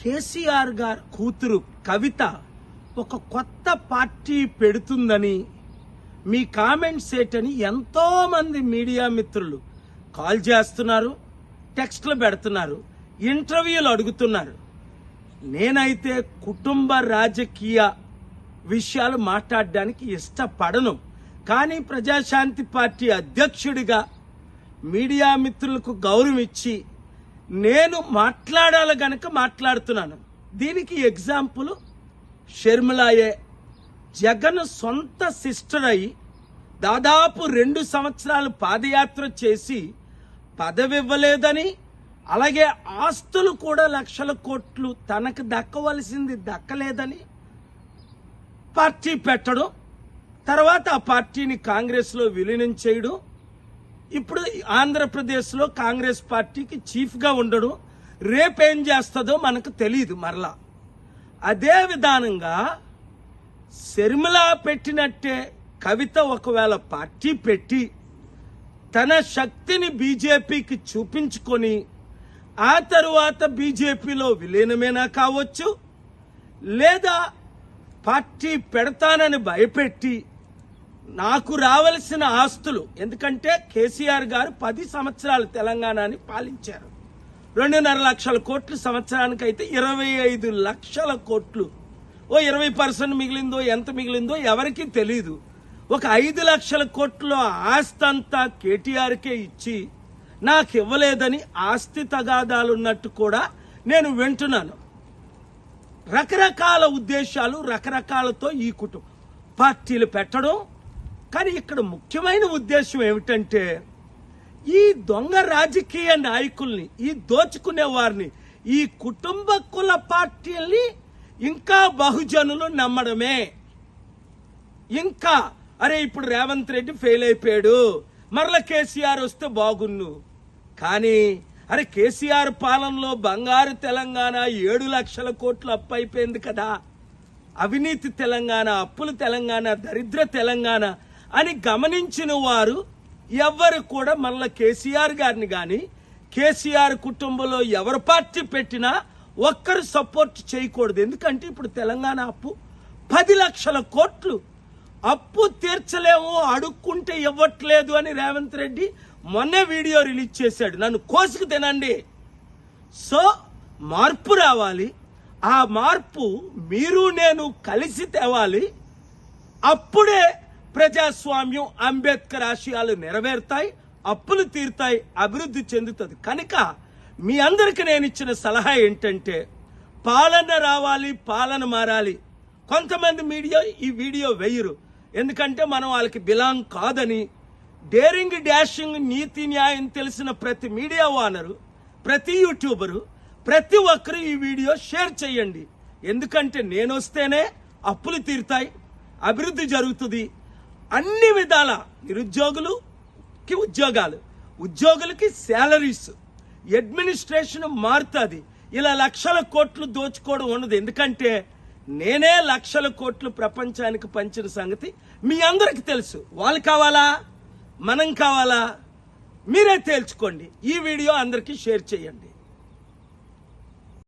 కేసీఆర్ గారి కూతురు కవిత ఒక కొత్త పార్టీ పెడుతుందని మీ కామెంట్స్ ఏంటని ఎంతో మంది మీడియా మిత్రులు కాల్ చేస్తున్నారు, టెక్స్ట్లు పెడుతున్నారు, ఇంటర్వ్యూలు అడుగుతున్నారు. నేనైతే కుటుంబ రాజకీయ విషయాలు మాట్లాడడానికి ఇష్టపడను. కానీ ప్రజాశాంతి పార్టీ అధ్యక్షుడిగా మీడియా మిత్రులకు గౌరవం ఇచ్చి నేను మాట్లాడాలి గనక మాట్లాడుతున్నాను. దీనికి ఎగ్జాంపుల్ షర్మిలాయే. జగన్ సొంత సిస్టర్ అయి దాదాపు 2 సంవత్సరాలు పాదయాత్ర చేసి పదవి ఇవ్వలేదని, అలాగే ఆస్తులు కూడా లక్షల కోట్లు తనకు దక్కవలసింది దక్కలేదని పార్టీ పెట్టడం, తర్వాత ఆ పార్టీని కాంగ్రెస్లో విలీనం చేయడం, ఇప్పుడు ఆంధ్రప్రదేశ్లో కాంగ్రెస్ పార్టీకి చీఫ్గా ఉండడం, రేపేం చేస్తుందో మనకు తెలియదు. మరలా అదే విధానంగా షర్మిల పెట్టినట్టే కవిత ఒకవేళ పార్టీ పెట్టి తన శక్తిని బీజేపీకి చూపించుకొని ఆ తరువాత బీజేపీలో విలీనమేనా కావచ్చు, లేదా పార్టీ పెడతానని భయపెట్టి నాకు రావలసిన ఆస్తులు, ఎందుకంటే కేసీఆర్ గారు 10 సంవత్సరాలు తెలంగాణని పాలించారు. 2.5 లక్షల కోట్లు సంవత్సరానికి అయితే 25 లక్షల కోట్లు. ఓ 20% మిగిలిందో ఎంత మిగిలిందో ఎవరికీ తెలీదు. ఒక 5 లక్షల కోట్ల ఆస్తి అంతా కేటీఆర్కే ఇచ్చి నాకు ఇవ్వలేదని ఆస్తి తగాదాలున్నట్టు కూడా నేను వింటున్నాను. రకరకాల ఉద్దేశాలు, రకరకాలతో ఈ కుటుంబం పార్టీలు పెట్టడం. కానీ ఇక్కడ ముఖ్యమైన ఉద్దేశం ఏమిటంటే ఈ దొంగ రాజకీయ నాయకుల్ని, ఈ దోచుకునే వారిని, ఈ కుటుంబ కుల పార్టీల్ని ఇంకా బహుజనులు నమ్మడమే. ఇంకా అరే ఇప్పుడు రేవంత్ రెడ్డి ఫెయిల్ అయిపోయాడు, మరల కేసీఆర్ వస్తే బాగున్ను. కానీ అరే కేసీఆర్ పాలనలో బంగారు తెలంగాణ 7 లక్షల కోట్లు అప్పు అయిపోయింది కదా, అవినీతి తెలంగాణ, అప్పుల తెలంగాణ, దరిద్ర తెలంగాణ అని గమనించిన వారు ఎవ్వరు కూడా మళ్ళా కేసీఆర్ గారిని కానీ కేసీఆర్ కుటుంబంలో ఎవరు పార్టీ పెట్టినా ఒక్కరు సపోర్ట్ చేయకూడదు. ఎందుకంటే ఇప్పుడు తెలంగాణ అప్పు 10 లక్షల కోట్లు. అప్పు తీర్చలేము, అడుక్కుంటే ఇవ్వట్లేదు అని రేవంత్ రెడ్డి మొన్నే వీడియో రిలీజ్ చేశాడు. నన్ను కోసుకు తినండి. సో మార్పు రావాలి. ఆ మార్పు మీరు నేను కలిసి తేవాలి. అప్పుడే ప్రజాస్వామ్యం, అంబేద్కర్ ఆశయాలు నెరవేరుతాయి, అప్పులు తీరుతాయి, అభివృద్ధి చెందుతుంది. కనుక మీ అందరికి నేను ఇచ్చిన సలహా ఏంటంటే పాలన రావాలి, పాలన మారాలి. కొంతమంది మీడియా ఈ వీడియో వేయరు, ఎందుకంటే మనం వాళ్ళకి బిలాంగ్ కాదని. డేరింగ్, డాషింగ్, నీతి న్యాయం తెలిసిన ప్రతి మీడియా ఓనరు, ప్రతి యూట్యూబరు, ప్రతి ఒక్కరు ఈ వీడియో షేర్ చేయండి. ఎందుకంటే నేను వస్తేనే అప్పులు తీరుతాయి, అభివృద్ధి జరుగుతుంది. అన్ని విధాల నిరుద్యోగులకి ఉద్యోగాలు, ఉద్యోగులకి శాలరీస్, అడ్మినిస్ట్రేషన్ మారుతుంది. ఇలా లక్షల కోట్లు దోచుకోవడం ఉండదు. ఎందుకంటే నేనే లక్షల కోట్లు ప్రపంచానికి పంచిన సంగతి మీ అందరికి తెలుసు. వాళ్ళు కావాలా, మనం కావాలా, మీరే తేల్చుకోండి. ఈ వీడియో అందరికీ షేర్ చేయండి.